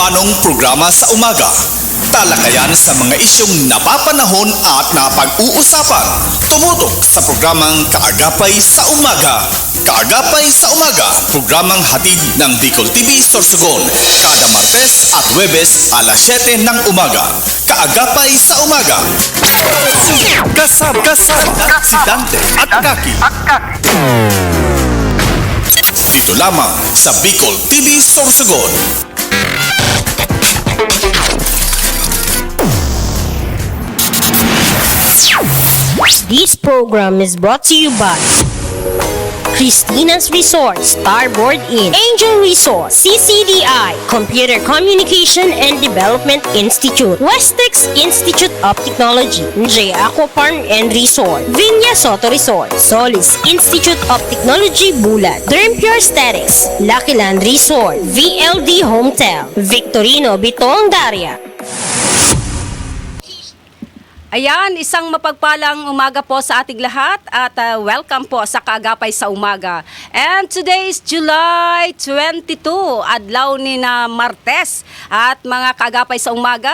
Manong programa sa umaga. Talakayan sa mga isyong napapanahon at napag-uusapan. Tumutok sa programang Kaagapay sa Umaga. Kaagapay sa Umaga, programang hatid ng Bicol TV Sorsogon. Kada Martes at Huwebes alas 7 ng umaga. Kaagapay sa Umaga. Kasama si Dante at Kaki. Dito lamang sa Bicol TV Sorsogon. This program is brought to you by Christina's Resort, Starboard Inn, Angel Resort, CCDI, Computer Communication and Development Institute, Westex Institute of Technology, J Aqua Farm and Resort, Vinya Soto Resort, Solis Institute of Technology Bulat, Dream Pure Aesthetics, Lucky Land Resort, VLD Hometel, Victorino Bitong Daria. Ayan, isang mapagpalang umaga po sa ating lahat at welcome po sa Kaagapay sa Umaga. And today is July 22, adlaw ni na Martes. At mga Kaagapay sa Umaga,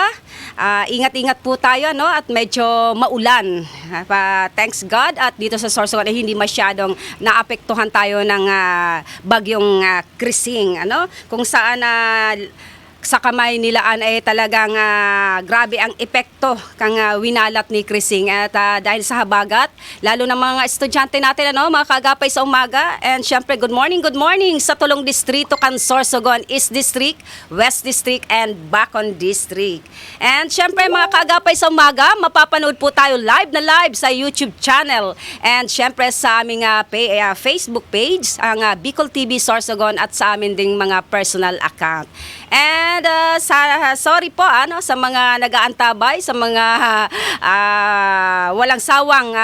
ingat-ingat po tayo, no? At medyo maulan. Thanks God at dito sa Sorsogon ay hindi masyadong naapektuhan tayo ng bagyong Krising, ano? Kung saan sa kamay nilaan ay talagang grabe ang epekto kang winalat ni Krising at dahil sa habagat, lalo na mga estudyante natin, ano, mga Kaagapay sa Umaga. And syempre, good morning sa tulong distrito kan Sorsogon, East District, West District, and Bacon District. And syempre, mga Kaagapay sa Umaga, mapapanood po tayo live sa YouTube channel. And syempre sa aming Facebook page, ang Bicol TV Sorsogon, at sa amin ding mga personal account. And sorry po sa mga nag-aantabay, sa mga walang sawang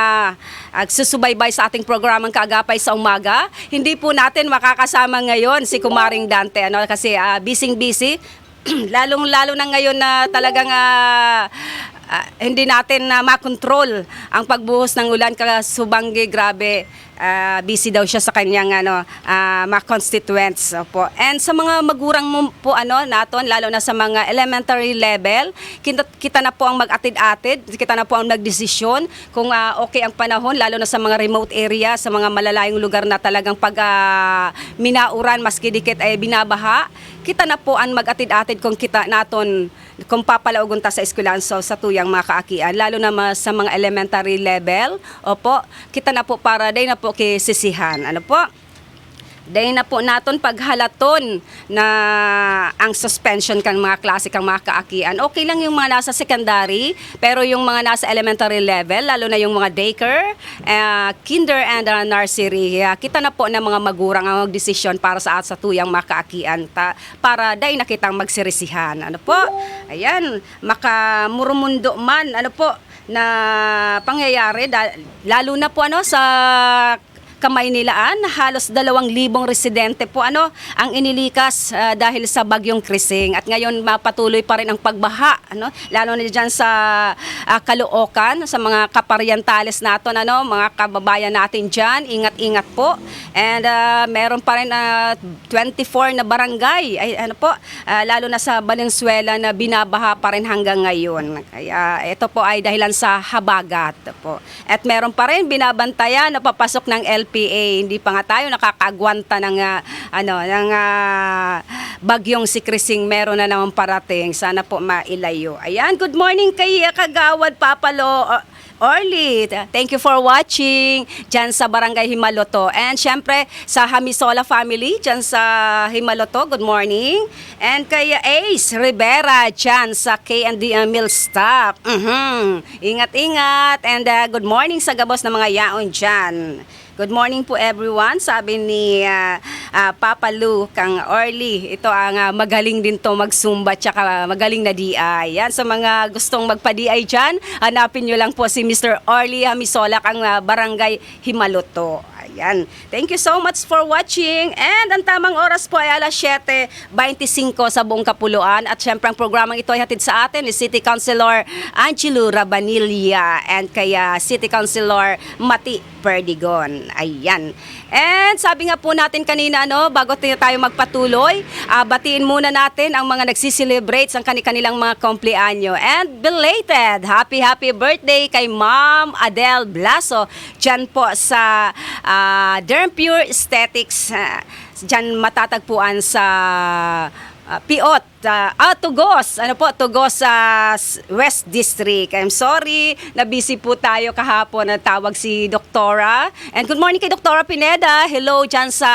susubaybay sa ating programang Kaagapay sa Umaga. Hindi po natin makakasama ngayon si Kumaring Dante, ano, kasi busy. Lalong-lalo na ngayon na talagang hindi natin makontrol ang pagbuhos ng ulan, kasubanggi, grabe. Busy daw siya sa kanyang mga constituents po. And sa mga magurang mo po naton, lalo na sa mga elementary level, kita na po ang mag-atid-atid, kita na po ang nagdesisyon kung okay ang panahon, lalo na sa mga remote area, sa mga malalayong lugar na talagang pag minauran, maski dikit ay binabaha. Kita na po ang mag-atid-atid kung kita naton, kung papalaugon ta sa eskwelahan sa tuyang mga kaakian, lalo na sa mga elementary level. Opo, kita na po para day na po kay sisihan. Ano po? Day na po naton paghalaton na ang suspension kan mga klase kang mga kaakian. Okay lang yung mga nasa secondary, pero yung mga nasa elementary level, lalo na yung mga daycare, kinder and nursery, kita na po na mga magurang ang desisyon para sa tuyang mga kaakian para day na kitang magsirisihan. Ano po? Ayan, makamurumundo man na pangyayari, lalo na po sa kamay nilaan, halos 2,000 residente po ang inilikas dahil sa bagyong Krising. At ngayon mapatuloy pa rin ang pagbaha, lalo na diyan sa Caloocan, sa mga kaparientales natin, mga kababayan natin diyan, ingat-ingat po. And meron pa rin 24 na barangay, lalo na sa Valenzuela na binabaha pa rin hanggang ngayon. Kaya ito po ay dahilan sa habagat po. At meron pa rin binabantayan na papasok ng LPA. Hindi pa nga tayo nakakagwanta ng bagyong si Krising. Meron na naman parating. Sana po mailayo. Ayan, good morning kay Kagawad Papalo Orly. Thank you for watching dyan sa Barangay Himaloto. And syempre sa Hamisola family dyan sa Himaloto, good morning. And kay Ace Rivera dyan sa K&D Mill Stop. Ingat-ingat. And good morning sa gabos ng mga yaon dyan. Good morning po everyone, sabi ni Papa Lou kang Orly. Ito ang magaling din to mag-zumba tsaka magaling na DI. Yan, sa mga gustong magpa-DI dyan, hanapin nyo lang po si Mr. Orly Hamisola kang Barangay Himaloto. Yan. Thank you so much for watching. And ang tamang oras po ay alas 7:25 sa buong Kapuluan. At syempre ang programang ito ay hatid sa atin ni City Councilor Angelo Rabanilla and kaya City Councilor Mati Perdigon. Ayan. And sabi nga po natin kanina, bago tayo magpatuloy, batiin muna natin ang mga nagsiselebrate sa kanilang mga kumpleanyo. And belated, happy birthday kay Ma'am Adele Blaso. Diyan po sa Derm Pure Aesthetics. Diyan matatagpuan sa Piot, Tugos, Tugos sa West District. I'm sorry, na busy po tayo kahapon na tawag si Doktora. And good morning kay Doktora Pineda. Hello dyan sa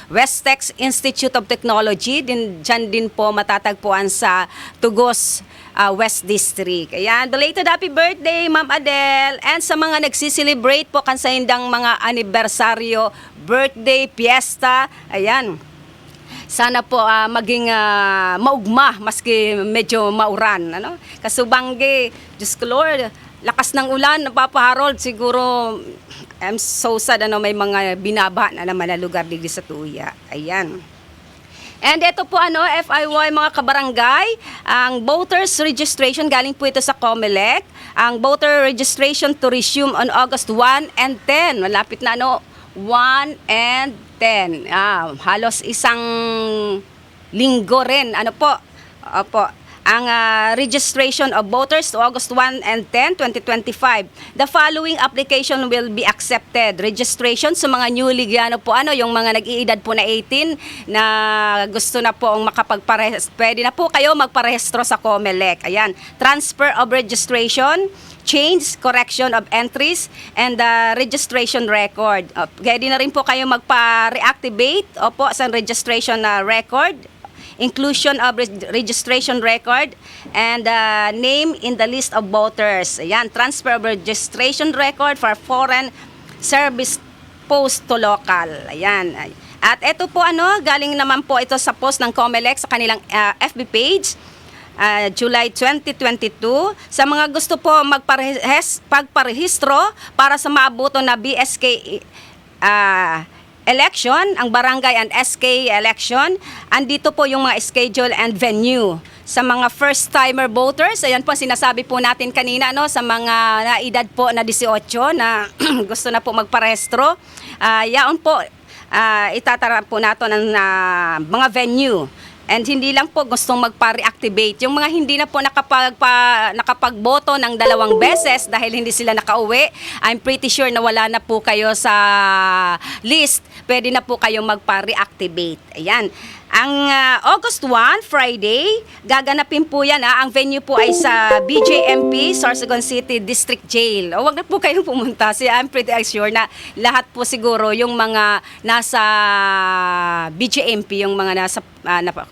Westex Institute of Technology. Dyan din po matatagpuan sa Tugos, West District. Ayan, belated happy birthday, Ma'am Adele. And sa mga nagsiselebrate po kansayindang mga anibersaryo, birthday, fiesta, ayan. Sana po maging maugma maski medyo mauran. Kasubangge, Diyos ko Lord, lakas ng ulan, napapaharold. Siguro, I'm so sad, may mga binaba na naman na lugar dito sa Tuya. Ayan. And ito po FIY mga kabarangay, ang voters registration galing po ito sa COMELEC. Ang voter registration to resume on August 1 and 10. Malapit na 1 and 10. Halos isang linggo rin. Opo. Ang registration of voters to August 1 and 10, 2025. The following application will be accepted. Registration sa mga newly yung mga nag-iedad po na 18 na gusto na po ang pwede na po kayo magparehistro sa COMELEC. Ayan. Transfer of registration, change, correction of entries, and registration record. Pwede na rin po kayo magpa-reactivate sa registration record, inclusion of registration record, and name in the list of voters. Ayan, transfer of registration record for foreign service post to local. Ayan. At ito po galing naman po ito sa post ng COMELEC sa kanilang FB page. July 2022. Sa mga gusto po pagparehistro para sa maabuto na BSK election, ang barangay and SK election, andito po yung mga schedule and venue. Sa mga first-timer voters, ayan po sinasabi po natin kanina sa mga naedad po na 18 na gusto na po magparehistro. Yaon po, itatara po nato ng mga venue. And hindi lang po gustong magpa-reactivate. Yung mga hindi na po nakapagboto ng 2 beses dahil hindi sila nakauwi, I'm pretty sure na wala na po kayo sa list. Pwede na po kayong magpa-reactivate. Ayan. Ang August 1, Friday, gaganapin po yan. Ang venue po ay sa BJMP, Sorsogon City District Jail. Huwag na po kayong pumunta. I'm pretty sure na lahat po siguro yung mga nasa BJMP, yung mga nasa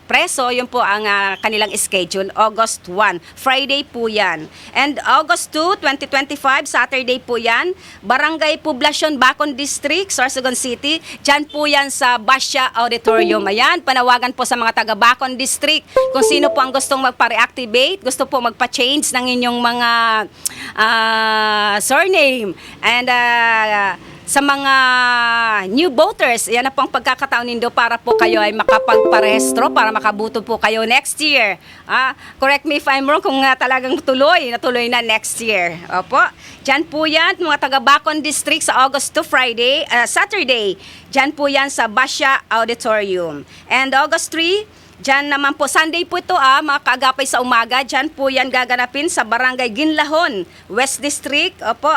preso, yun po ang kanilang schedule. August 1, Friday po yan. And August 2, 2025, Saturday po yan. Barangay Poblacion, Bacon District, Sorsogon City. Diyan po yan sa Basya Auditorium. Ayan, panawagan po sa mga taga Bacon District. Kung sino po ang gustong magpa-reactivate, gusto po magpa-change ng inyong mga surname. And sa mga new voters, yan na po ang pagkakataon nindo para po kayo ay makapagparehistro, para makabuto po kayo next year. Correct me if I'm wrong kung talagang natuloy na next year. Opo. Diyan po yan, mga taga Bacon District sa August 2, Saturday. Diyan po yan sa Basya Auditorium. And August 3, diyan naman po, Sunday po ito mga kaagapay sa umaga. Diyan po yan gaganapin sa Barangay Ginlahon, West District. Opo.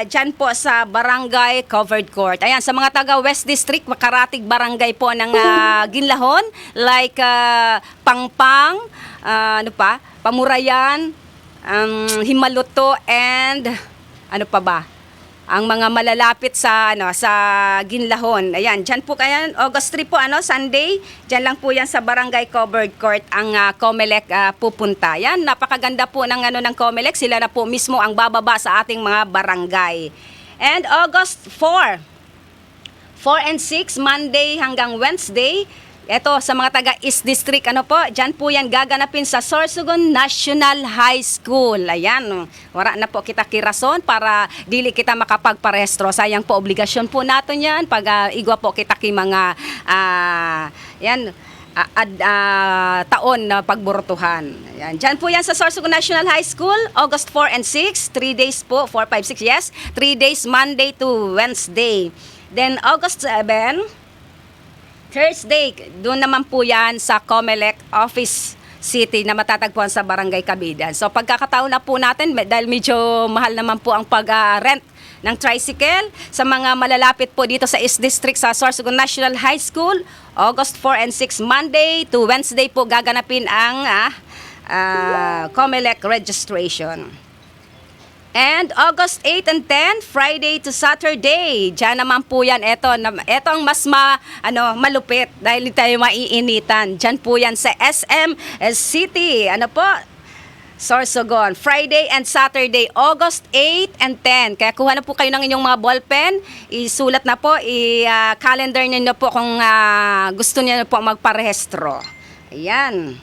Diyan po sa Barangay Covered Court. Ayan, sa mga taga West District, makaratig barangay po ng Ginlahon, like Pangpang, Pamurayan, Himaluto, and ano pa ba? Ang mga malalapit sa Ginlahon. Ayan, diyan po kayan August 3 po Sunday. Diyan lang po yan sa Barangay Covered Court ang COMELEC pupunta. Yan, napakaganda po ng ng COMELEC. Sila na po mismo ang bababa sa ating mga barangay. And August 4 and 6, Monday hanggang Wednesday, Eto, sa mga taga East District, ano po, dyan po yan gaganapin sa Sorsogon National High School. Ayan, wala na po kita kirason para dili kita makapagparehistro. Sayang po, obligasyon po nato yan pag igwa po kita ki mga taon na pagburutuhan. Ayan. Diyan po yan sa Sorsogon National High School, August 4 and 6, 3 days po, 4, 5, 6, yes, 3 days, Monday to Wednesday. Then August 7, Thursday, doon naman po yan sa Comelec Office City na matatagpuan sa Barangay Cabidan. So pagkakataon na po natin, dahil medyo mahal naman po ang pag-rent ng tricycle sa mga malalapit po dito sa East District sa Sorsogon National High School, August 4 and 6, Monday to Wednesday po gaganapin ang Comelec registration. And August 8 and 10, Friday to Saturday. Diyan naman po yan. Ito ang mas malupit dahil hindi tayo maiinitan. Diyan po yan sa SM City. Ano po? Sorsogon. Friday and Saturday, August 8 and 10. Kaya kuha na po kayo ng inyong mga ballpen. Isulat na po. I-calendar niyo na po kung gusto niyo na po magparehistro. Ayan.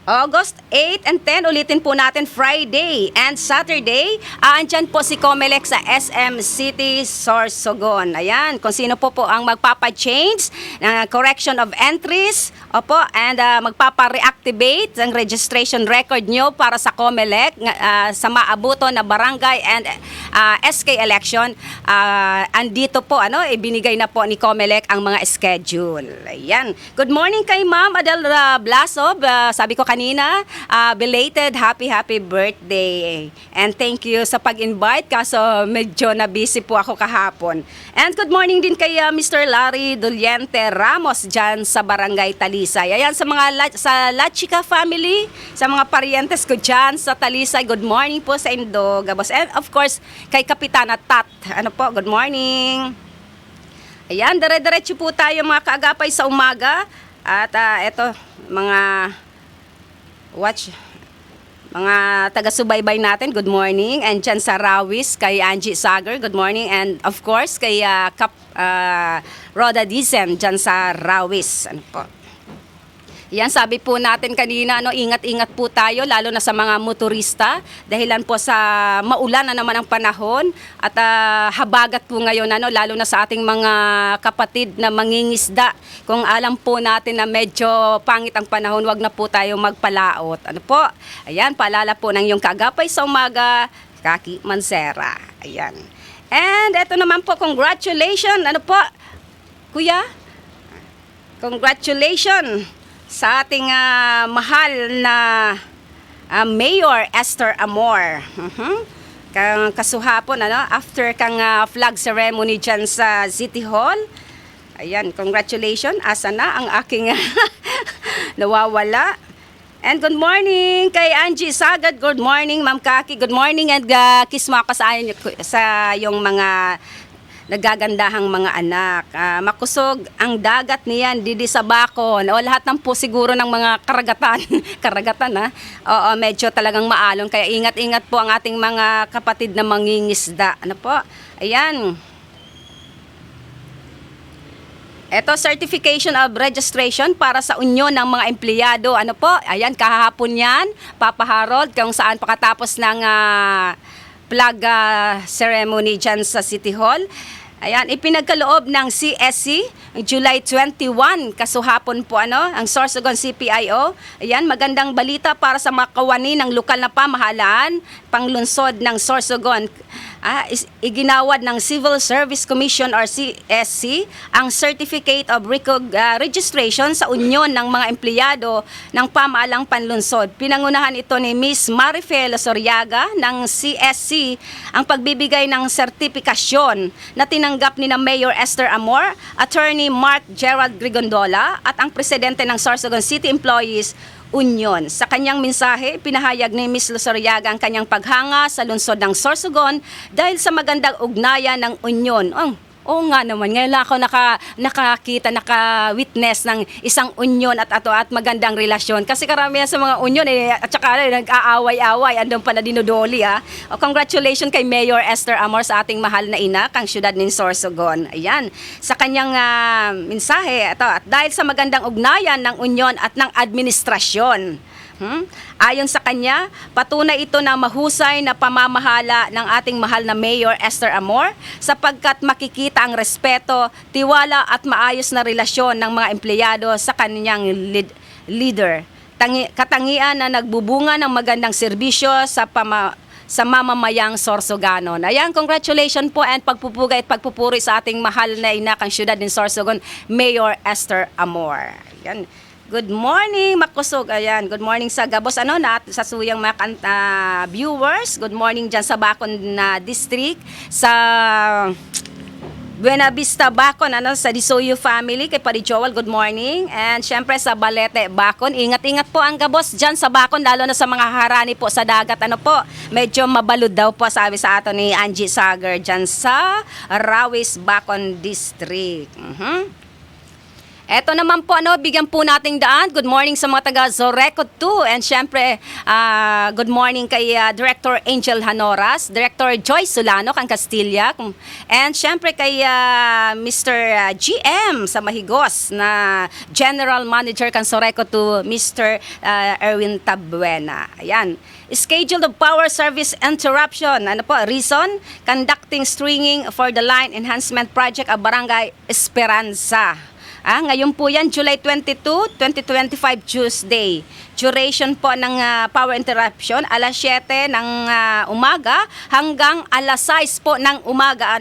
August 8 and 10, ulitin po natin Friday and Saturday. Andyan po si Comelec sa SM City, Sorsogon. Ayan, kung sino po ang magpapa-change ng correction of entries, opo, and magpapa-reactivate ang registration record nyo para sa Comelec sa maabuto na barangay and SK election. Andito po, ibinigay na po ni Comelec ang mga schedule. Ayan. Good morning kay Ma'am Adel Blasob. Sabi ko kanina, belated happy birthday. And thank you sa pag-invite kaso medyo na busy po ako kahapon. And good morning din kay Mr. Larry Doliente Ramos dyan sa Barangay Talisay. Ayan, sa mga sa La Chica family, sa mga parientes ko dyan sa Talisay, good morning po sa Indo, Gabos. And of course, kay Kapitana Tat. Ano po, good morning. Ayan, dire-diretso po tayo mga kaagapay sa umaga. At eto, mga taga-subaybay natin, good morning. And dyan sa Rawis, kay Angie Sagar, good morning. And of course, kay Roda Dizem, dyan sa Rawis. Ano po? Yan, sabi po natin kanina, ingat-ingat po tayo, lalo na sa mga motorista. Dahilan po sa maulan na naman ang panahon at habagat po ngayon, lalo na sa ating mga kapatid na mangingisda. Kung alam po natin na medyo pangit ang panahon, wag na po tayo magpalaot. Ano po? Ayan, paalala po ng iyong kaagapay sa umaga, Kaki Mansera. Ayan. And eto naman po, congratulations. Ano po? Kuya? Congratulations sa ating mahal na Mayor Esther Amor. Kang kasuhapon, after kang flag ceremony dyan sa City Hall. Ayan, congratulations. Asa na ang aking nawawala. And good morning kay Angie Sagad. Good morning, Ma'am Kaki. Good morning and kisma ka sa yung mga nagagandahang mga anak. Makusog ang dagat niyan, didi sa bakon. O lahat ng po siguro ng mga karagatan. Karagatan, Oo, medyo talagang maalon. Kaya ingat-ingat po ang ating mga kapatid na mangingisda. Ano po? Ayan. Ito, certification of registration para sa unyon ng mga empleyado. Ano po? Ayan, kahapon yan. Papa Harold, kung saan pakatapos ng flag ceremony dyan sa City Hall. Ayan, ipinagkaloob ng CSC July 21, kasuhapon po ang Sorsogon CPIO. Ayan, magandang balita para sa mga kawani ng lokal na pamahalaan, panglunsod ng Sorsogon. Iginawad ng Civil Service Commission or CSC ang Certificate of Registration sa Unyon ng mga empleyado ng pamahalang panlunsod. Pinangunahan ito ni Miss Marifel Soriaga ng CSC ang pagbibigay ng sertipikasyon na tinanggap ni na Mayor Esther Amor, Attorney Mark Gerald Grigondola at ang presidente ng Sorsogon City Employees Union. Sa kanyang mensahe, pinahayag ni Ms. Losoriaga ang kanyang paghanga sa lungsod ng Sorsogon dahil sa magandang ugnayan ng Union. Oo nga naman, ngayon lang ako nakakita, naka-witness ng isang union at magandang relasyon. Kasi karamihan sa mga union at saka nag-aaway-away, andun pa na dinudoli congratulations kay Mayor Esther Amor sa ating mahal na ina, kang siyudad ng Sorsogon. Ayan, sa kanyang mensahe, at dahil sa magandang ugnayan ng union at ng administrasyon, ayon sa kanya, patunay ito na mahusay na pamamahala ng ating mahal na Mayor Esther Amor sapagkat makikita ang respeto, tiwala at maayos na relasyon ng mga empleyado sa kanyang leader. Katangian na nagbubunga ng magandang serbisyo sa mamamayang Sorsoganon. Ayan, congratulations po and pagpupugay at pagpupuri sa ating mahal na ina, kang siyudad ng Sorsogon, Mayor Esther Amor. Ayan. Good morning, Makusog. Ayan, good morning sa Gabos, sa suyang mga viewers. Good morning dyan sa Bacon na district, sa Buena Vista, Bacon, sa Disoyo family, kay Pari Joel, good morning. And syempre sa Balete, Bacon, ingat-ingat po ang Gabos dyan sa Bacon, lalo na sa mga harani po sa dagat, medyo mabalud daw po, sabi sa ato ni Angie Sager, dyan sa Rawis, Bacon District. Eto naman po, bigyan po nating daan. Good morning sa mga taga Zoreco 2. And syempre, good morning kay Director Angel Hanoras, Director Joyce Solano, kang Castilla. And syempre kay Mr. GM sa Mahigos, na General Manager kang Zoreco 2, Mr. Erwin Tabuena. Ayan. Schedule of power service interruption. Reason? Conducting stringing for the line enhancement project of Barangay Esperanza. Ngayon po yan, July 22, 2025, Tuesday. Duration po ng power interruption, alas 7 ng umaga hanggang alas 6 po ng umaga.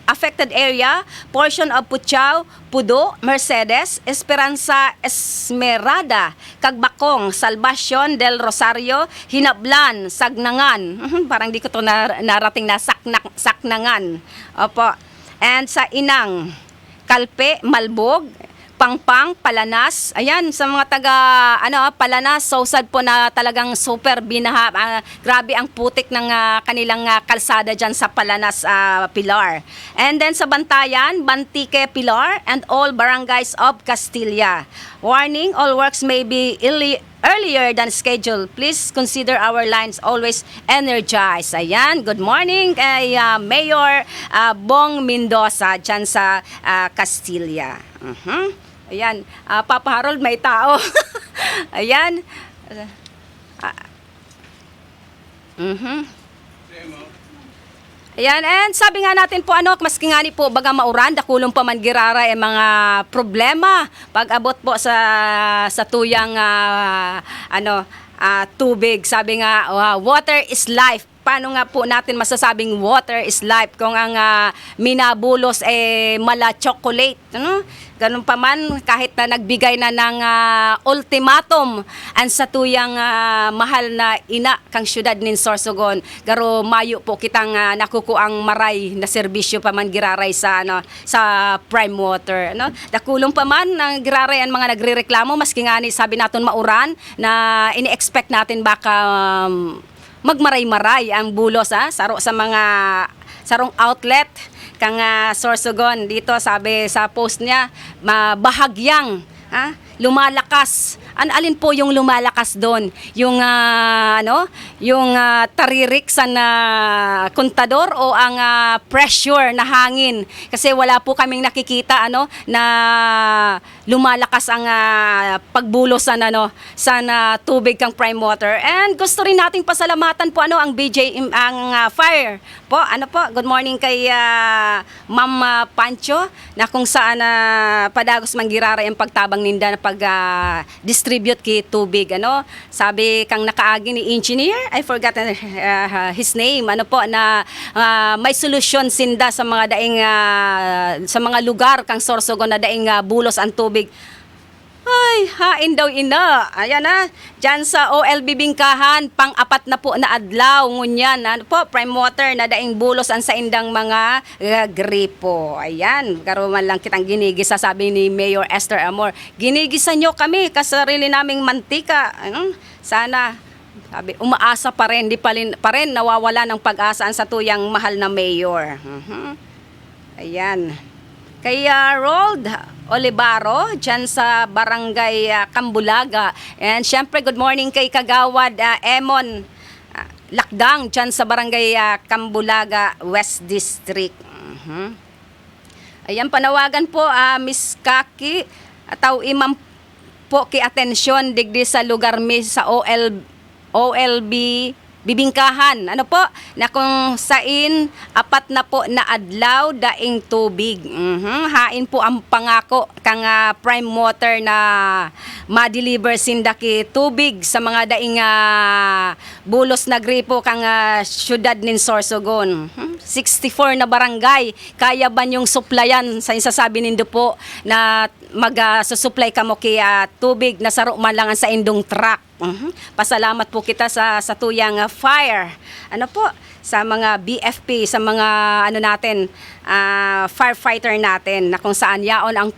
Affected area, portion of Puchao, Pudo, Mercedes, Esperanza, Esmerada, Cagbakong, Salvacion del Rosario, Hinablan, Sagnangan. Parang di ko to narating na Saknangan. Opo. And sa Inang, Kalpe, Malbog, Pangpang, Palanas. Ayan, sa mga taga Palanas, so sad po na talagang super binaha. Grabe ang putik ng kanilang kalsada dyan sa Palanas, Pilar. And then sa Bantayan, Bantique, Pilar, and all barangays of Castilla. Warning, all works may be earlier than scheduled. Please consider our lines always energized. Ayan, good morning kay Mayor Bong Mendoza dyan sa Castilla. Ayan, Papa Harold, may tao. Ayan. Ayan, and sabi nga natin po, maski nga ni po, baga mauran, dakulong pa man girara mga problema pag abot po sa tuyang tubig. Sabi nga, water is life. Paano nga po natin masasabing water is life kung ang minabulos mala chocolate, Ganun pa man, kahit na nagbigay na ng ultimatum ang satuyang mahal na ina, kang siyudad nin Sorsogon, garo mayo po kitang nakukuang maray na serbisyo pa man giraray sa prime water. Dakulong pa man ang giraray ang mga nagrereklamo, maski nga ni sabi naton mauran na ini-expect natin baka magmaray-maray ang bulos saro sa mga sarong outlet kang Sorsogon. Dito sabi sa post niya, bahagyang lumalakas. Alin po yung lumalakas doon? Yung yung taririk sa kontador o ang pressure na hangin? Kasi wala po kaming nakikita na lumalakas ang pagbulos sa tubig kang prime water. And gusto rin nating pasalamatan po ang BJ ang fire po. Good morning kay Ma'am Pancho, na kung saan padagos manggirara ang pagtabang ninda na pag-distribute kay tubig. Sabi kang nakaagi ni engineer, I forgot his name, na may solusyon sinda sa mga daing sa mga lugar kang Sorsogon na daing bulos ang tubig. Ay, hain daw ina. Ayan dyan sa OLB Bingkahan, pang-apat na po na adlaw, ngunyan. Prime water na daing bulos ang sa indang mga gripo. Ayan, karuman lang kitang ginigisa, sabi ni Mayor Esther Amor. Ginigisa nyo kami, kasarili naming mantika. Sana, sabi, umaasa pa rin, di pa rin nawawala ng pag-asa ang sa tuyang mahal na mayor. Ayan. Kay Rold Olivaro, dyan sa Barangay Cambulaga. And syempre, good morning kay Kagawad Emon Lakdang, dyan sa Barangay Cambulaga, West District. Ayan, panawagan po, Miss Kaki, ataw imam po ki atensyon digdi sa lugar mi sa OLB Bibingkahan. Ano po? Na kung sain, apat na po na adlaw daing tubig. Hain po ang pangako kang prime water na ma-deliver sindaki tubig sa mga daing bulos na gripo kang syudad nin Sorsogon. 64 na barangay. Kaya ba yung supplyan sa sasabi nindo po na mag-susupply ka mo kaya tubig na saro man lang sa indong truck. Pasalamat po kita sa tuyang fire. Ano po? Sa mga BFP, sa mga ano natin, firefighter natin na kung saan yaon ang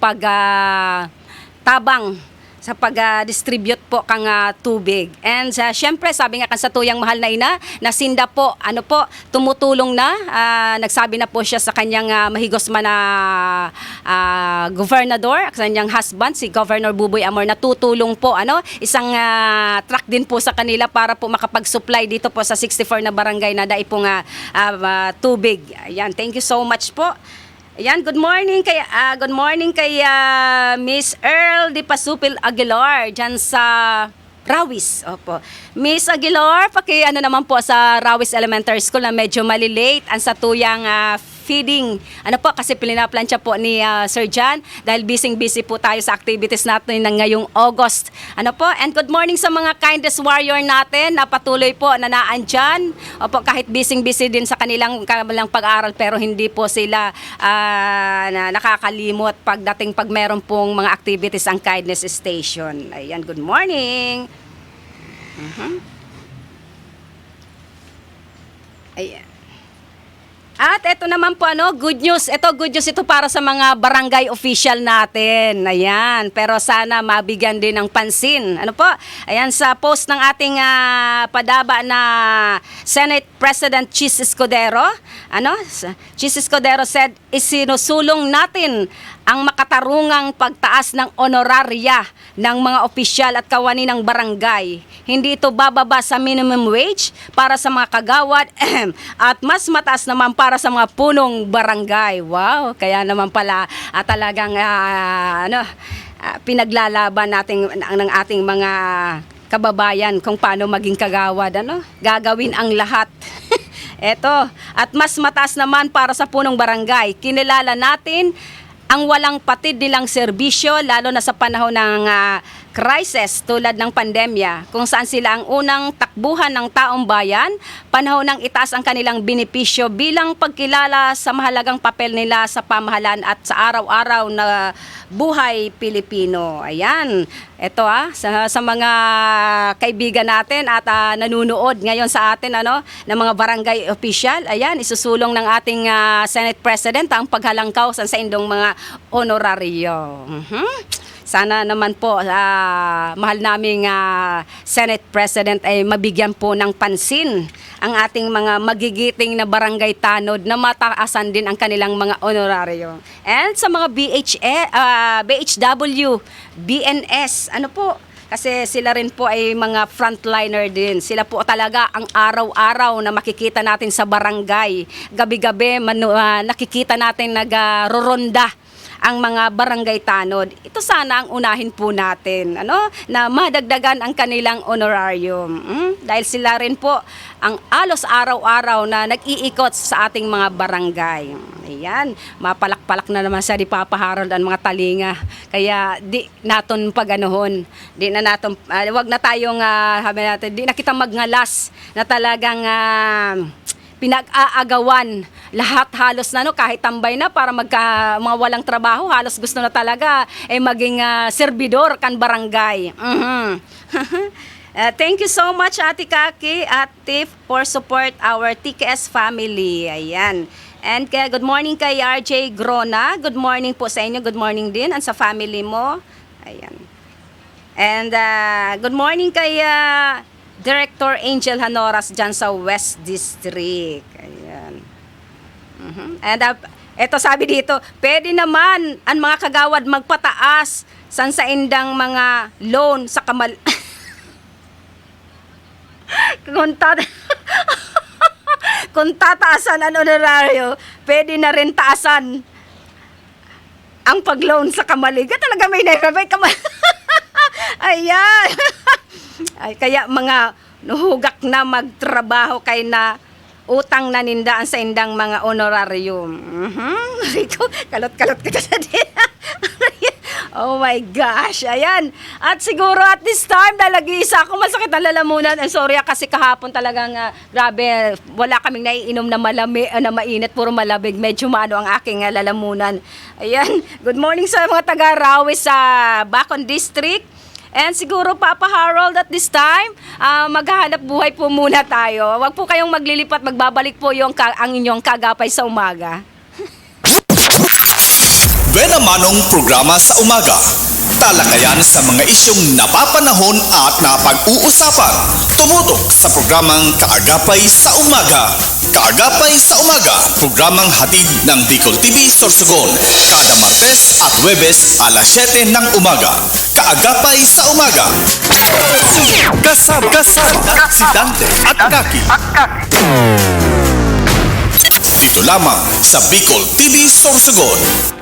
tabang sa pag-distribute po kang tubig. And syempre, sabi nga kan sa tuyang mahal na ina, na sinda po, ano po, tumutulong na. Nagsabi na po siya sa kanyang mahigos man na gobernador, sa kanyang husband, si Governor Buboy Amor, na tutulong po, isang truck din po sa kanila para po makapag-supply dito po sa 64 na barangay na dai pong tubig. Ayan, thank you so much po. Ayan, good morning kay Miss Earl Di Pasupil Aguilar dyan sa Rawis. Opo. Miss Aguilar, naman po sa Rawis Elementary School na medyo malilate ang sa tuyang feeding. Ano po, kasi pinaplansya po ni Sir John dahil busy po tayo sa activities natin ng ngayong August. Ano po, and good morning sa mga kindness warrior natin na patuloy po na naandyan. Opo, kahit busy din sa kanilang pag-aaral pero hindi po sila nakakalimot pagdating pag meron pong mga activities ang kindness station. Ayan, good morning. Ayan. At ito naman po good news. Good news ito para sa mga barangay official natin. Ayan, pero sana mabigyan din ng pansin. Ano po? Ayan, sa post ng ating padaba na Senate President Chis Escudero, Chis Escudero said, isinusulong natin ang makatarungang pagtaas ng honoraria ng mga opisyal at kawani ng barangay. Hindi ito bababa sa minimum wage para sa mga kagawad at mas mataas naman para sa mga punong barangay. Wow, kaya naman pala talagang pinaglalaban natin ng ating mga kababayan kung paano maging kagawad. Gagawin ang lahat. Eto, at mas mataas naman para sa punong barangay. Kinilala natin ang walang patid nilang serbisyo lalo na sa panahon ng crisis tulad ng pandemya kung saan sila ang unang takbuhan ng taong bayan, panahon ng itaas ang kanilang benepisyo bilang pagkilala sa mahalagang papel nila sa pamahalaan at sa araw-araw na buhay Pilipino. Ayan, ito sa mga kaibigan natin at nanunood ngayon sa atin ng mga barangay official. Ayan, isusulong ng ating Senate President ang paghalangkaw sa indong mga honoraryo. Sana naman po mahal naming Senate President ay mabigyan po ng pansin ang ating mga magigiting na barangay tanod na mataasan din ang kanilang mga honoraryo. And sa mga BHW, BNS, kasi sila rin po ay mga frontliner din. Sila po talaga ang araw-araw na makikita natin sa barangay. Gabi-gabi nakikita natin nag-roronda ang mga barangay tanod. Ito sana ang unahin po natin, na madagdagan ang kanilang honorarium. Dahil sila rin po ang alos araw-araw na nag-iikot sa ating mga barangay. Ayan, mapalak-palak na naman sa di Papa Harold ang mga talinga. Kaya di naton pag-anuhon. Di na naton, wag na tayong, di na kita magngalas na talagang pinag-aagawan lahat halos kahit tambay na para mga walang trabaho, halos gusto na talaga maging serbidor kan barangay. Thank you so much Ate Kaki at Tiff for support our TKS family. Ayan. And good morning kay RJ Grona. Good morning po sa inyo. Good morning din and sa family mo. Ayan. And good morning kay Director Angel Hanoras dyan sa West District. Ayan. And Eto sabi dito, pwede naman ang mga kagawad magpataas san sa indang mga loan sa kamal... Kung tataasan ang honoraryo, pwede na rin taasan ang pag-loan sa kamaliga. Talaga may kamal... Ayan. Ay, kaya mga nuhugak na magtrabaho kay na utang na nindaan sa indang mga honorarium. Rico, kalot-kalot ka sa din. Oh my gosh, ayan. At siguro at this time, isa ako masakit ang lalamunan. I'm sorry kasi kahapon talagang grabe, wala kaming naiinom na na mainit, puro malabig. Medyo maano ang aking lalamunan. Ayan, good morning sa mga taga-Rawi sa Bacon District. And siguro, Papa Harold, at this time, maghahanap buhay po muna tayo. Huwag po kayong maglilipat, magbabalik po ang inyong kagapay sa umaga. Buena Manong programa sa umaga. Talakayan sa mga isyong napapanahon at napag-uusapan. Tumutok sa programang Kaagapay sa Umaga. Kaagapay sa Umaga, programang hatid ng Bicol TV Sorsogon. Kada Martes at Huwebes, alas 7 ng umaga. Kaagapay sa Umaga. Kasama si Dante at Kaki. Dito lamang sa Bicol TV Sorsogon.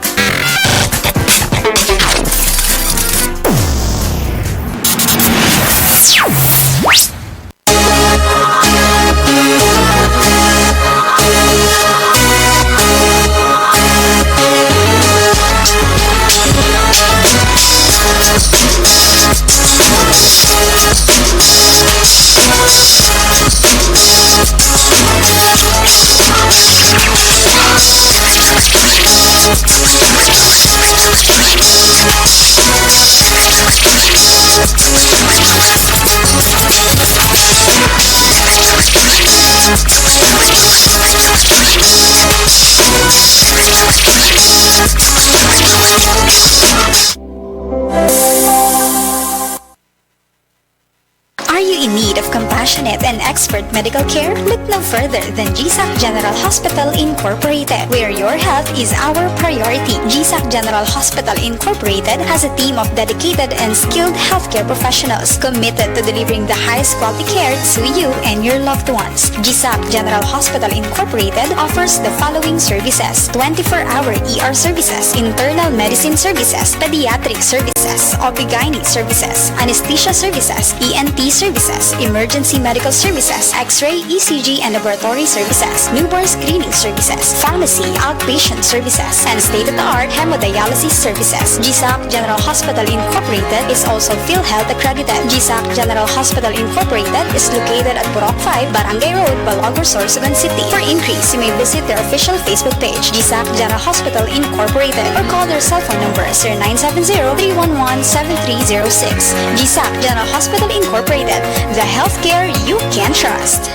Are you in need of compassionate and expert medical care? Look no further than GSAC General Hospital Incorporated, where your health is our priority. GSAC General Hospital Incorporated has a team of dedicated and skilled healthcare professionals committed to delivering the highest quality care to you and your loved ones. GSAC General Hospital Incorporated offers the following services: 24-hour ER services, internal medicine services, pediatric services, OB/GYN services, anesthesia services, ENT services, emergency medical services, X-ray, ECG, and laboratory services, newborn screening services, pharmacy, outpatient services, and state-of-the-art hemodialysis services. GSAC General Hospital Incorporated is also PhilHealth accredited. GSAC General Hospital Incorporated is located at Purok 5, Barangay Road, Balagor, Sorsogon City. For inquiries, you may visit their official Facebook page, GSAC General Hospital Incorporated, or call their cell phone number 0970-311-7306. GSAC General Hospital Incorporated, the healthcare you can trust.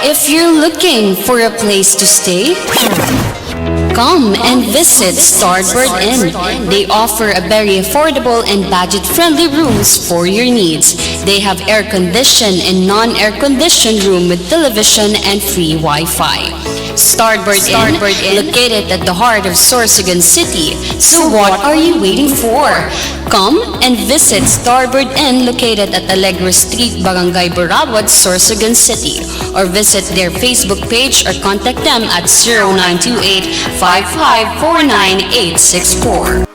If you're looking for a place to stay, come and visit Starboard Inn. They offer a very affordable and budget-friendly rooms for your needs. They have air-conditioned and non-air-conditioned room with television and free Wi-Fi. Starboard Inn, located at the heart of Sorsogon City. So what are you waiting for? Come and visit Starboard Inn, located at Alegre Street, Barangay Burabot, Sorsogon City, or visit their Facebook page or contact them at 0928-5549864.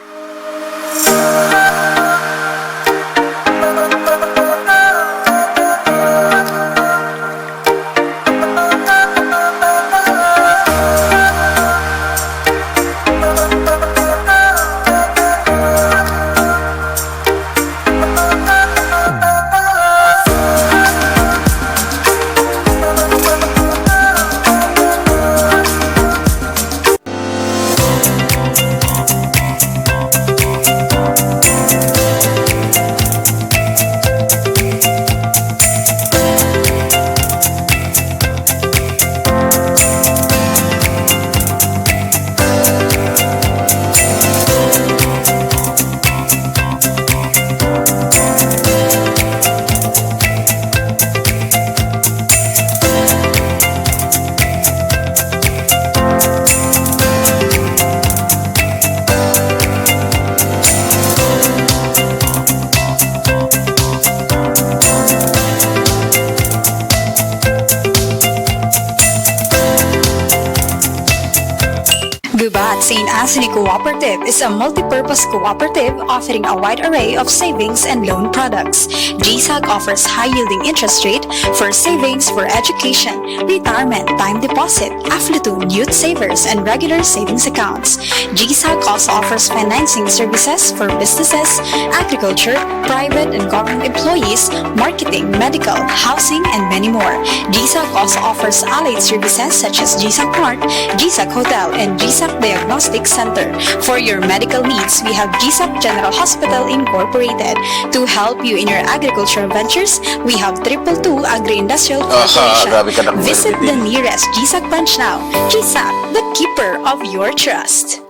St. Anthony Cooperative is a multi-purpose cooperative offering a wide array of savings and loan products. GSAC offers high-yielding interest rate for savings for education, retirement, time deposit, affluent youth savers, and regular savings accounts. GSAC also offers financing services for businesses, agriculture, private and government employees, marketing, medical, housing, and many more. GSAC also offers allied services such as GSAC Mart, GSAC Hotel, and GSAC Diagnostic Center. For your medical needs, we have GSAC General Hospital Incorporated. To help you in your agricultural ventures, we have 222 Agri-Industrial grabe ka Corporation. na. Visit the nearest GSAC branch now. GSAC, the keeper of your trust.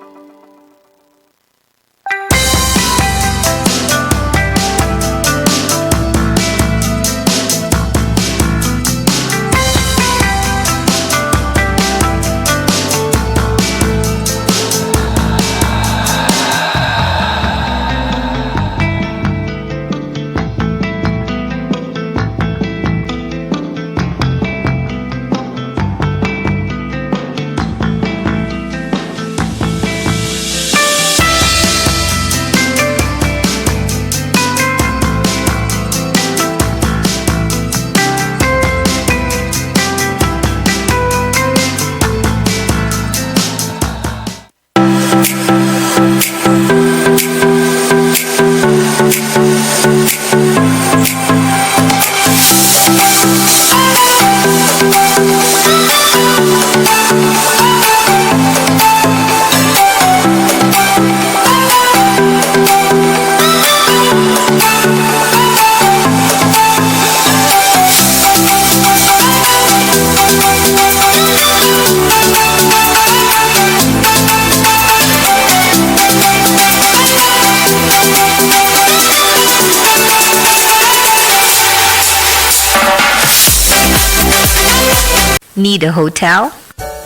Need a hotel?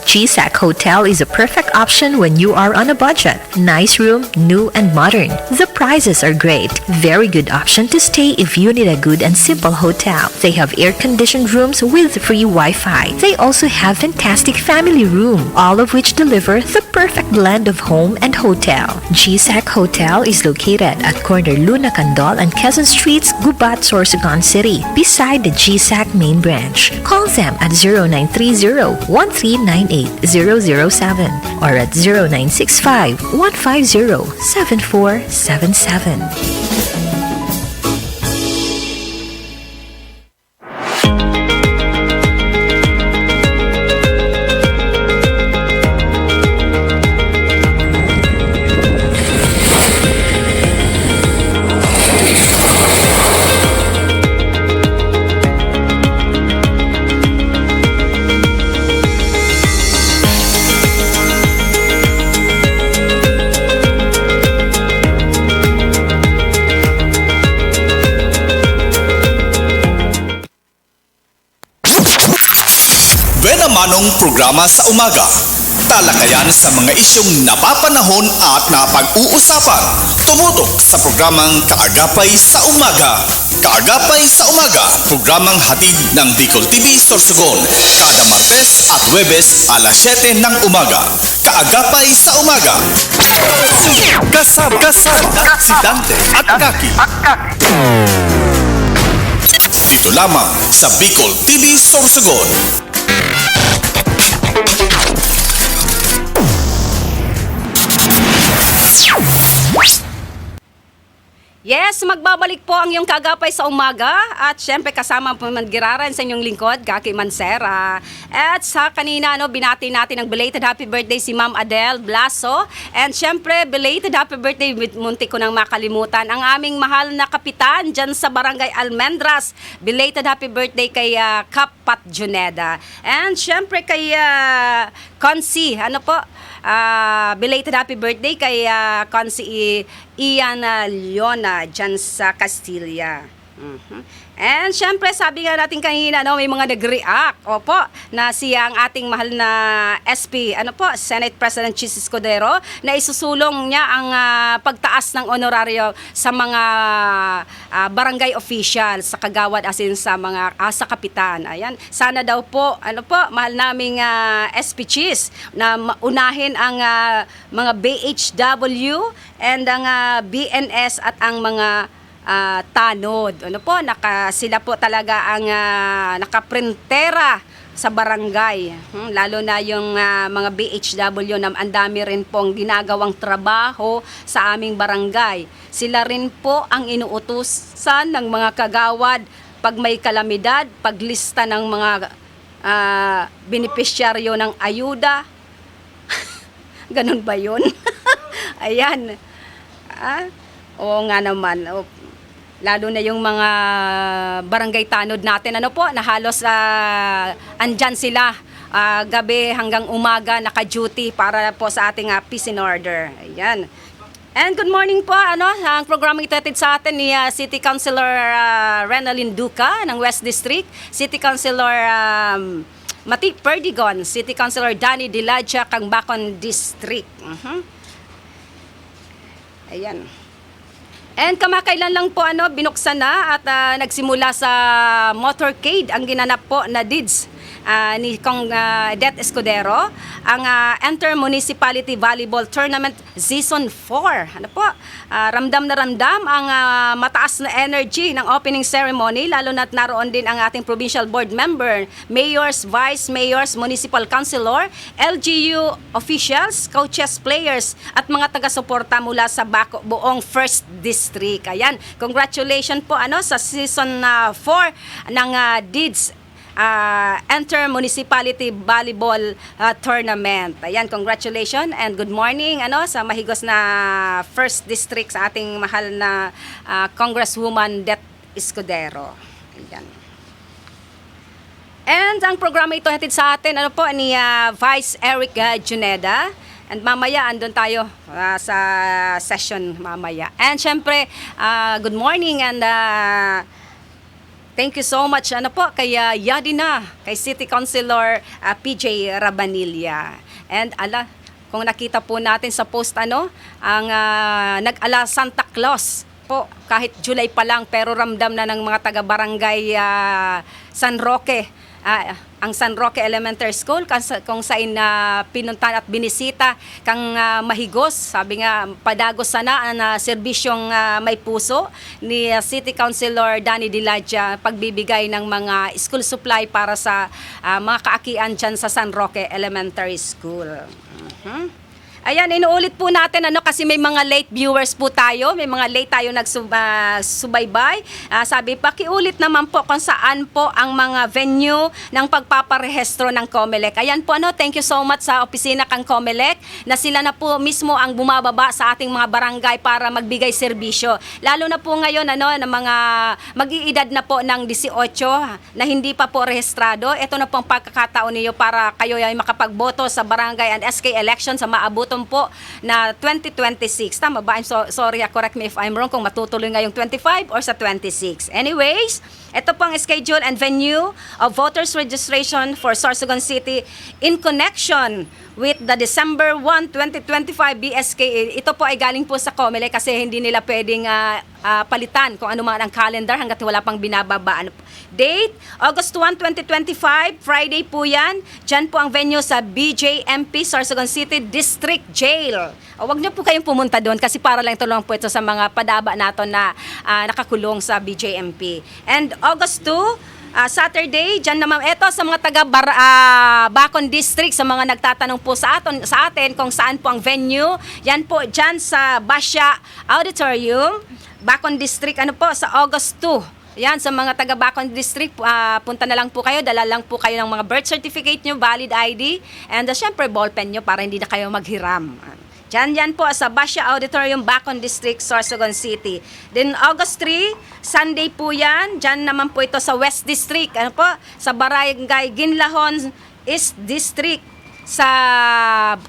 GSAC Hotel is a perfect option when you are on a budget. Nice room, new and modern. The prices are great. Very good option to stay if you need a good and simple hotel. They have air-conditioned rooms with free Wi-Fi. They also have fantastic family room, all of which deliver the perfect blend of home and hotel. GSAC Hotel is located at corner Luna Candol and Quezon Streets, Gubat, Sorsogon City, beside the GSAC main branch. Call them at 0930-1398-007 or at 0965-150-7477. Benamanong programa sa umaga. Talakayan sa mga isyong napapanahon at napag-uusapan. Tumutok sa programang Kaagapay sa Umaga. Kaagapay sa Umaga, programang hatid ng Bicol TV Sorsogon. Kada Martes at Huwebes alas 7 ng umaga. Kaagapay sa Umaga. Kasama si Dante at Kaki. Dito lamang sa Bicol TV Sorsogon. Yes, magbabalik po ang iyong Kaagapay sa Umaga at syempre kasama po Giraran sa inyong lingkod, Kaki Mansera. At sa kanina, binati natin ang belated happy birthday si Ma'am Adele Blaso. And syempre, belated happy birthday, muntik ko nang makalimutan, ang aming mahal na kapitan dyan sa Barangay Almendras. Belated happy birthday kay Kap Pat Juneda. And syempre kay Consi, belated happy birthday kay Consi Ian Leona dyan sa Castilla. And syempre, sabi nga natin kanina, no, may mga nag-react. Opo, na siya ang ating mahal na SP, Senate President Chis Escudero, na isusulong niya ang pagtaas ng honoraryo sa mga barangay officials, sa kagawad as in sa mga sa kapitan. Ayan, sana daw po, mahal naming SP Chis na unahin ang mga BHW and ang BNS at ang mga tanod. Sila po talaga ang nakaprintera sa barangay. Lalo na yung mga BHW na ang dami rin pong ginagawang trabaho sa aming barangay. Sila rin po ang inuutusan ng mga kagawad pag may kalamidad, paglista ng mga benepisyaryo ng ayuda. Ganun ba yun? Ayan. Oo nga naman. Lalo na yung mga barangay tanod natin, na halos andyan sila gabi hanggang umaga naka-duty para po sa ating peace and order. Ayan. And good morning po, ang programang itatid sa atin ni City Councilor Renalyn Duca ng West District, City Councilor Mati Perdigon, City Councilor Danny Diladja, kang Bacon District. Ayan. And kamakailan lang po binuksan na at nagsimula sa motorcade ang ginanap po na deeds ni Kong Det Escudero, ang Inter-Municipality Volleyball Tournament Season 4. Ramdam na ramdam ang mataas na energy ng opening ceremony, lalo na't naroon din ang ating provincial board member, mayors, vice mayors, municipal councilor, LGU officials, coaches, players at mga taga-suporta mula sa buong First District. Ayan, congratulations po sa Season 4 ng deeds Inter-Municipality Volleyball Tournament. Ayan, congratulations and good morning sa mahigos na First District sa ating mahal na Congresswoman Det Escudero. Ayan. And ang programa ito hatid sa atin ni Vice Eric Juneda. And mamaya andun tayo sa session mamaya. And syempre, good morning and thank you so much kay Yadina, kay City Councilor PJ Rabanilla. And kung nakita po natin sa post ang nag-ala Santa Claus po kahit July pa lang, pero ramdam na ng mga taga-barangay San Roque, ang San Roque Elementary School kung saan pinuntahan at binisita kang mahigos, sabi nga padagos sana ang serbisyong may puso ni City Councilor Danny Diladja, pagbibigay ng mga school supply para sa mga kaakian dyan sa San Roque Elementary School. Ayan, inuulit po natin kasi may mga late viewers po tayo, may mga late tayo nagsubaybay. Sabi pa, kiulit naman po kung saan po ang mga venue ng pagpaparehistro ng COMELEC. Ayan po thank you so much sa opisina kang COMELEC na sila na po mismo ang bumababa sa ating mga barangay para magbigay serbisyo. Lalo na po ngayon na mga mag-iedad na po ng 18 na hindi pa po rehistrado. Ito na po ang pagkakataon niyo para kayo ay makapagboto sa barangay and SK election sa maabuton po na 2026. Tama ba? Sorry, correct me if I'm wrong kung matutuloy ngayong 25 or sa 26. Anyways, ito po ang schedule and venue of voters registration for Sorsogon City in connection with the December 1, 2025 BSKA. Ito po ay galing po sa COMELEC kasi hindi nila pwedeng palitan kung ano man ang calendar hanggat wala pang binababa. Date, August 1, 2025, Friday po yan. Diyan po ang venue sa BJMP, Sorsogon City District Jail. Huwag niyo po kayong pumunta doon kasi para lang ito lang po ito sa mga padaba nato na nakakulong sa BJMP. And August 2, Saturday, dyan naman, ito sa mga taga Bacon District, sa mga nagtatanong po sa atin kung saan po ang venue, yan po dyan sa Basya Auditorium, Bacon District, sa August 2. Yan, sa mga taga Bacon District, punta na lang po kayo, dala lang po kayo ng mga birth certificate nyo, valid ID, and syempre ballpen nyo para hindi na kayo maghiram. Yan po sa Basya Auditorium, Bacon District, Sorsogon City. Then August 3, Sunday po yan. Diyan naman po ito sa West District. Sa Barangay Ginlahon East District. Sa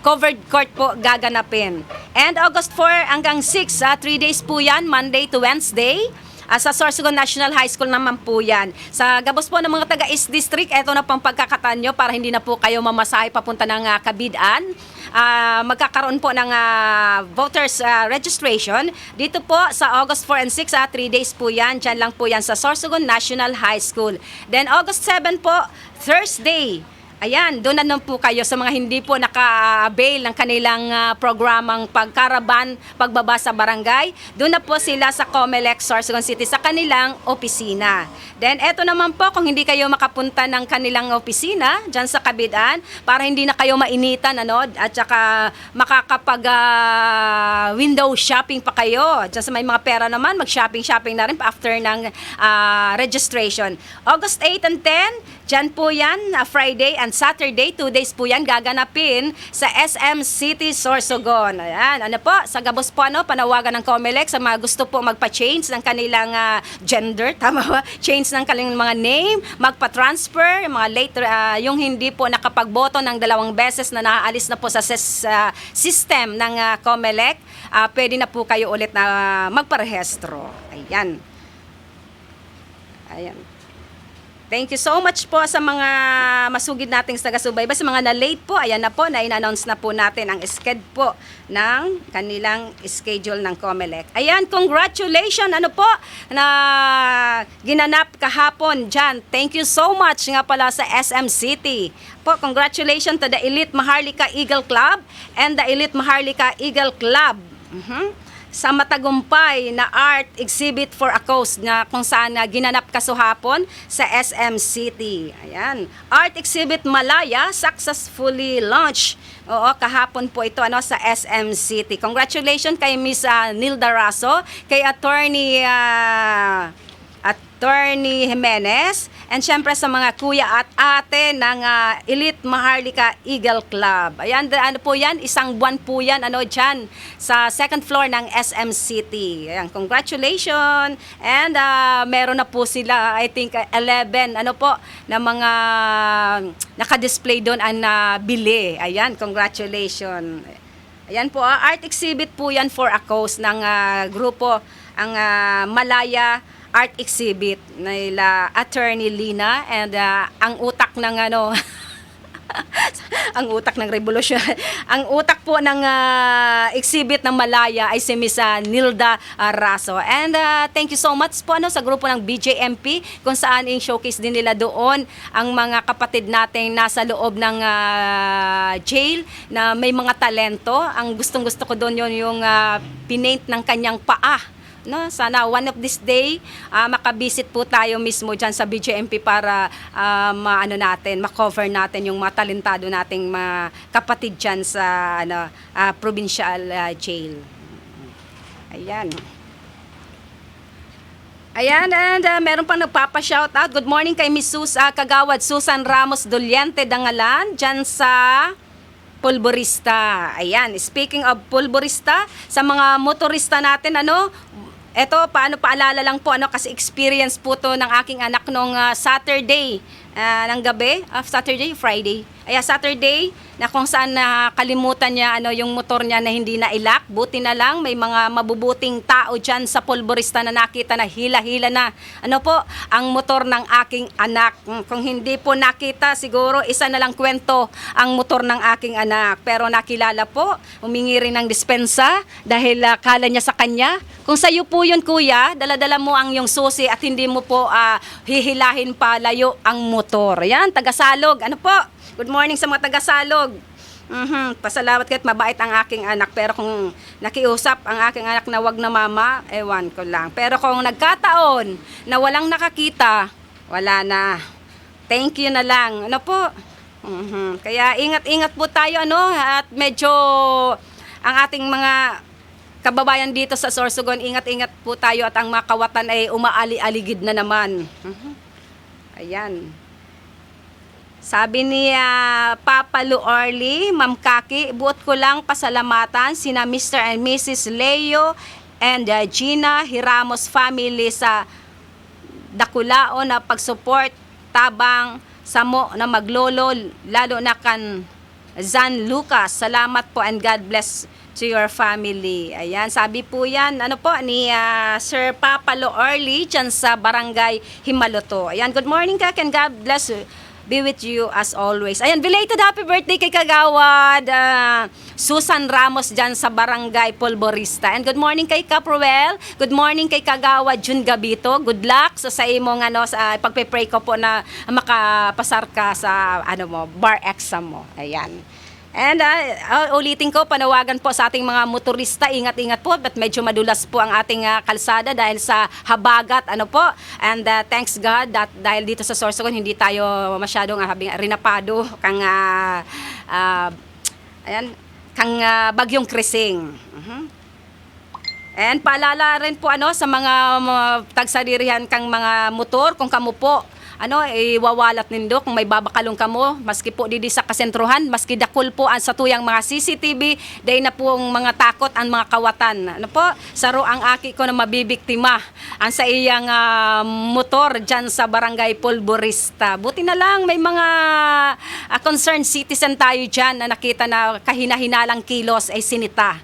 covered court po gaganapin. And August 4 hanggang 6, 3 days po yan, Monday to Wednesday. Sa Sorsogon National High School naman po yan. Sa gabos po ng mga taga East District, eto na pang pagkakataon nyo para hindi na po kayo mamasahe papunta ng Kabidaan. Magkakaroon po ng voters registration dito po sa August 4 and 6, 3 days po yan. Diyan lang po yan sa Sorsogon National High School. Then August 7 po, Thursday. Ayan, doon na po kayo sa mga hindi po naka-avail ng kanilang programang pagkaraban, pagbaba sa barangay. Doon na po sila sa Comelec, Sorsogon City, sa kanilang opisina. Then, eto naman po, kung hindi kayo makapunta ng kanilang opisina, dyan sa Kabidaan, para hindi na kayo mainitan, at saka makakapag-window shopping pa kayo. Dyan sa may mga pera naman, mag-shopping na rin after ng registration. August 8 and 10, dyan po yan, Friday and Saturday, 2 days po yan gaganapin sa SM City, Sorsogon. Ayan, sa gabos po, panawagan ng Comelec sa mga gusto po magpa-change ng kanilang gender, tama ba? Change ng kanilang mga name, magpa-transfer, mga late, yung hindi po nakapagboto ng 2 beses na naaalis na po sa system ng Comelec, pwede na po kayo ulit na magparehistro. Ayan. Thank you so much po sa mga masugid nating taga-subaybay. Sa mga na-late po, ayan na po, na-announce na po natin ang schedule po ng kanilang schedule ng Comelec. Ayan, congratulations, na ginanap kahapon dyan. Thank you so much nga pala sa SM City. Congratulations to the Elite Maharlika Eagle Club and the Elite Maharlika Eagle Club. Sa matagumpay na art exhibit for a cause na kung saan ginanap kasuhapon sa SM City. Ayan. Art exhibit Malaya successfully launched. Oo, kahapon po ito sa SM City. Congratulations kay Miss Nilda Raso, kay Attorney Jimenez, and syempre sa mga kuya at ate ng Elite Maharlika Eagle Club. Ayan, po yan, isang buwan po yan, dyan, sa second floor ng SM City. Ayan, congratulations. And meron na po sila, I think, 11, na mga nakadisplay doon ang bili. Ayan, congratulations. Ayan po, art exhibit po yan for a cause ng grupo, ang Malaya art exhibit nila Attorney Lina, and ang utak ng ang utak ng revolusyon. Ang utak po ng exhibit ng Malaya ay si Miss Nilda Raso. And thank you so much po sa grupo ng BJMP, kung saan showcase din nila doon ang mga kapatid natin nasa loob ng jail na may mga talento. Ang gustong-gusto ko doon yung pinaint ng kanyang paa. Sana one of this day makabisit po tayo mismo dyan sa BJMP para ma-cover natin yung mga talentado nating mga kapatid dyan sa provincial jail. Ayan. And meron pang nagpapa-shoutout. Good morning kay Miss Kagawad Susan Ramos Doliente Dangalan dyan sa pulborista. Ayan, speaking of pulborista, sa mga motorista natin, eto, paalala lang po, kasi experience po to ng aking anak nung Saturday ng gabi, Friday. Saturday, na kung saan nakalimutan niya yung motor niya na hindi na ilak. Buti na lang, may mga mabubuting tao dyan sa pulborista na nakita na hila-hila na. Ang motor ng aking anak. Kung hindi po nakita, siguro isa na lang kwento ang motor ng aking anak. Pero nakilala po, humingi rin ng dispensa dahil kala niya sa kanya. Kung sa'yo po yun, kuya, dala-dala mo ang yung susi at hindi mo po hihilahin pa layo ang motor. Yan, taga-Salog. Good morning sa mga taga-Salog. Pasalamat kahit mabait ang aking anak. Pero kung nakiusap ang aking anak na wag na mama, ewan ko lang. Pero kung nagkataon na walang nakakita, wala na. Thank you na lang. Kaya ingat-ingat po tayo, at medyo ang ating mga kababayan dito sa Sorsogon, ingat-ingat po tayo at ang mga kawatan ay umaali-aligid na naman. Ayan. Sabi ni Papa Luorly, Ma'am Kaki, buot ko lang pasalamatan sina Mr. and Mrs. Leo and Gina Hiramos family sa Dakulao na pag-support tabang samo na maglolo, lalo na kan Zan Lucas. Salamat po and God bless to your family. Ayan, sabi po yan, ano po, ni Sir Papalo Early dyan sa Barangay Himaloto. Ayan, good morning Kak, and God bless you. Be with you as always. Ayan, belated happy birthday kay Kagawad Susan Ramos dyan sa Barangay Polvorista. And good morning kay Caproel. Good morning kay Kagawad Jun Gabito. Good luck sa imong sa pagpe-pray ko po na makapasar ka sa bar exam mo. Ayan. And ulitin ko, panawagan po sa ating mga motorista, ingat-ingat po, but medyo madulas po ang ating kalsada dahil sa habagat, And thanks God that dahil dito sa Sorsogon, hindi tayo masyadong rinapado kang bagyong Krising. And paalala rin po sa mga tagsadirihan kang mga motor, kung kamo po iwawalat nindo kung may babakalong kamo, maski po didi sa kasentruhan, maski dakol po ang sa tuyang mga CCTV, day na po ang mga takot ang mga kawatan. Saro ang aki ko na mabibiktima ang sa iyang motor dyan sa Barangay Polvorista. Buti na lang may mga concerned citizen tayo dyan na nakita na kahina-hinalang kilos ay sinita.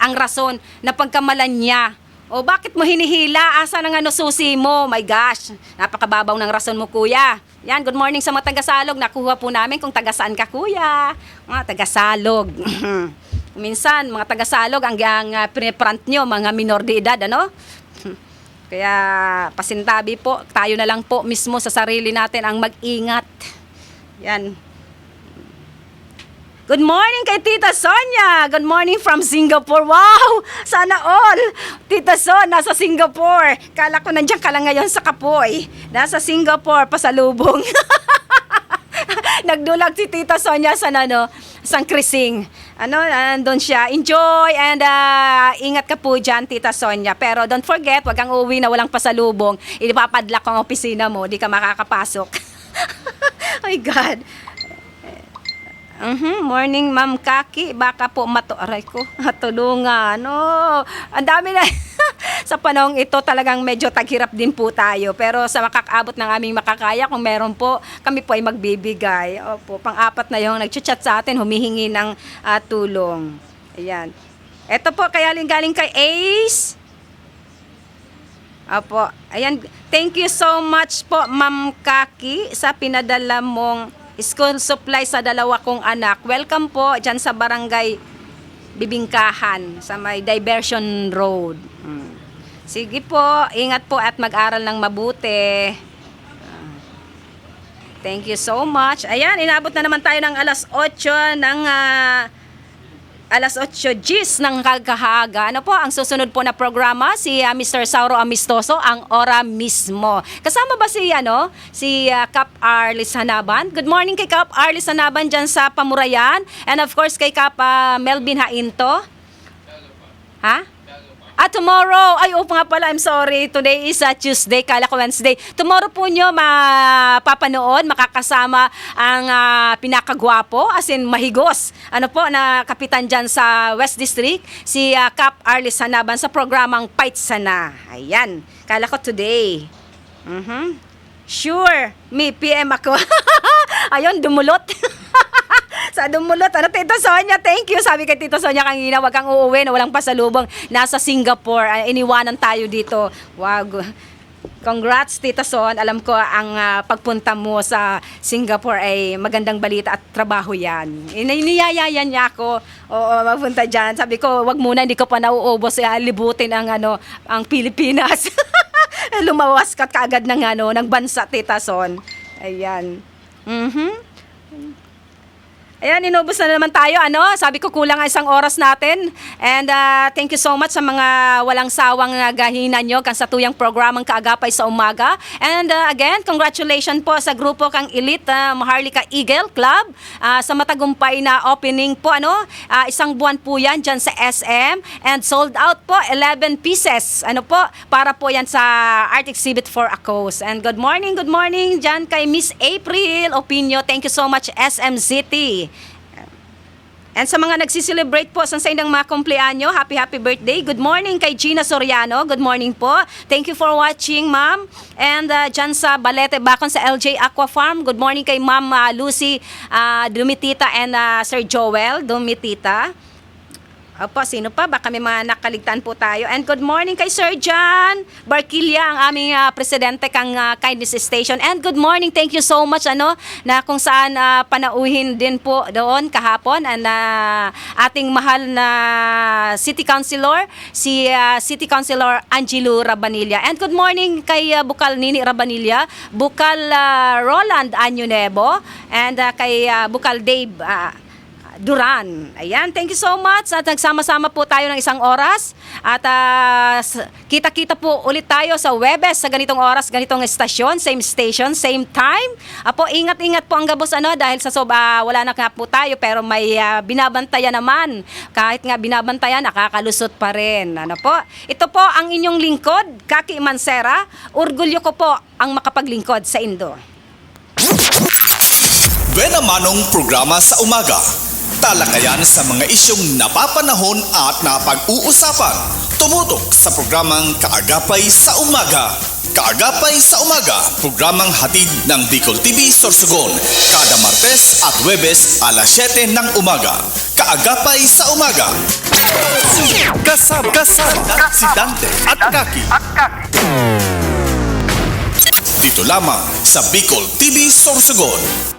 Ang rason na pagkamalan niya. O bakit mo hinihila? Asa ng susi mo? My gosh, napakababaw ng rason mo, kuya. Yan, good morning sa mga taga-salog. Nakuha po namin kung taga-saan ka, kuya. Mga taga-salog. Minsan, mga taga-salog, ang piniprant nyo, mga minor de edad, Kaya, pasintabi po, tayo na lang po mismo sa sarili natin ang mag-ingat. Yan. Good morning kay Tita Sonia. Good morning from Singapore. Wow! Sana all. Tita Son, nasa Singapore. Kala ko nandiyan ka lang ngayon sa Kapoy. Nasa Singapore, pasalubong. Nagdulag si Tita Sonia sa San Krising. Andun siya. Enjoy and ingat ka po dyan, Tita Sonia. Pero don't forget, wag kang uuwi na walang pasalubong. Ipapadlock ang opisina mo, di ka makakapasok. Oh my God. Morning, Ma'am Kaki. Baka po aray ko, tulungan. Ang dami na. Sa panahong ito talagang medyo taghirap din po tayo. Pero sa makakaabot ng aming makakaya, kung meron po, kami po ay magbibigay. Opo, pang-apat na yung nag-chat sa atin, humihingi ng tulong. Ayan. Ito po, kaya galing kay Ace. Opo. Ayan. Thank you so much po, Ma'am Kaki, sa pinadala mong school supply sa dalawa kong anak. Welcome po dyan sa Barangay Bibingkahan sa may Diversion Road. Sige po, ingat po at mag-aral ng mabuti. Thank you so much. Ayan, inabot na naman tayo ng alas 8 G's ng kagahaga. Ang susunod po na programa, si Mr. Sauro Amistoso, ang ora mismo. Kasama ba si Kap Arlis Hanaban? Good morning kay Kap Arlis Hanaban dyan sa Pamurayan. And of course kay Kap Melvin Hainto. Ha? Tomorrow. Ay, nga pala, I'm sorry. Today is Tuesday, kala ko Wednesday. Tomorrow po nyo mapapanood, makakasama ang pinakagwapo, as in mahigos. Na kapitan dyan sa West District, si Kap Arlis Hanaban sa programang Fight Sana. Ayan, kala ko today. Sure, me, PM ako. Ayun, dumulot. Sa dumulot, Tito Sonia, thank you. Sabi kay Tito Sonia kanina, wag kang uuwi na walang pasalubong. Nasa Singapore, iniwanan tayo dito. Wow. Congrats, Tita Son. Alam ko ang pagpunta mo sa Singapore ay magandang balita at trabaho yan. Iniyayayan niya ako. Oo, magpunta dyan. Sabi ko, wag muna, hindi ko pa nauubos. Libutin ang Pilipinas. Lumawas ka kaagad ng bansa, Tita Son. Ayan. Ayan, inubos na naman tayo. Sabi ko kulang ang isang oras natin. And thank you so much sa mga walang sawang gahinan nyo kan sa tuyang programang Kaagapay sa Umaga. And again, congratulations po sa grupo kang Elite Maharlika Eagle Club sa matagumpay na opening po. Isang buwan po yan dyan sa SM. And sold out po, 11 pieces. Para po yan sa Art Exhibit for Acos. And good morning dyan kay Miss April Opinio. Thank you so much, SM City. And sa mga nagsiselebrate po sa inyong mga kumpleanyo, happy birthday. Good morning kay Gina Soriano. Good morning po. Thank you for watching, ma'am. And dyan sa Balete, Bacon sa LJ Aqua Farm. Good morning kay Ma'am Lucy Dumitita and Sir Joel Dumitita. Opo, sino pa? Baka may mga nakaligtaan po tayo. And good morning kay Sir John Barquilla, ang aming presidente kang Kindness Station. And good morning, thank you so much na kung saan panauhin din po doon kahapon ang ating mahal na City Councilor, si City Councilor Angelo Rabanilla. And good morning kay Bukal Nini Rabanilla, Bukal Roland Anyonebo, and kay Bukal Dave Duran. Ayan, thank you so much at nagsama-sama po tayo ng isang oras at kita-kita po ulit tayo sa Webes sa ganitong oras, ganitong estasyon, same station, same time. Apo, ingat-ingat po ang gabos dahil sa wala na nga po tayo pero may binabantayan naman. Kahit nga binabantayan, nakakalusot pa rin. Ano po? Ito po ang inyong lingkod, Kaki Mansera. Orgulyo ko po ang makapaglingkod sa Indo. Buena Manong programa sa umaga. Talakayan sa mga isyong napapanahon at napag-uusapan. Tumutok sa programang Kaagapay sa Umaga. Kaagapay sa Umaga, programang hatid ng Bicol TV Sorsogon. Kada Martes at Huwebes alas 7 ng umaga. Kaagapay sa Umaga. Kasama si Dante at Kaki. Dito lamang sa Bicol TV Sorsogon.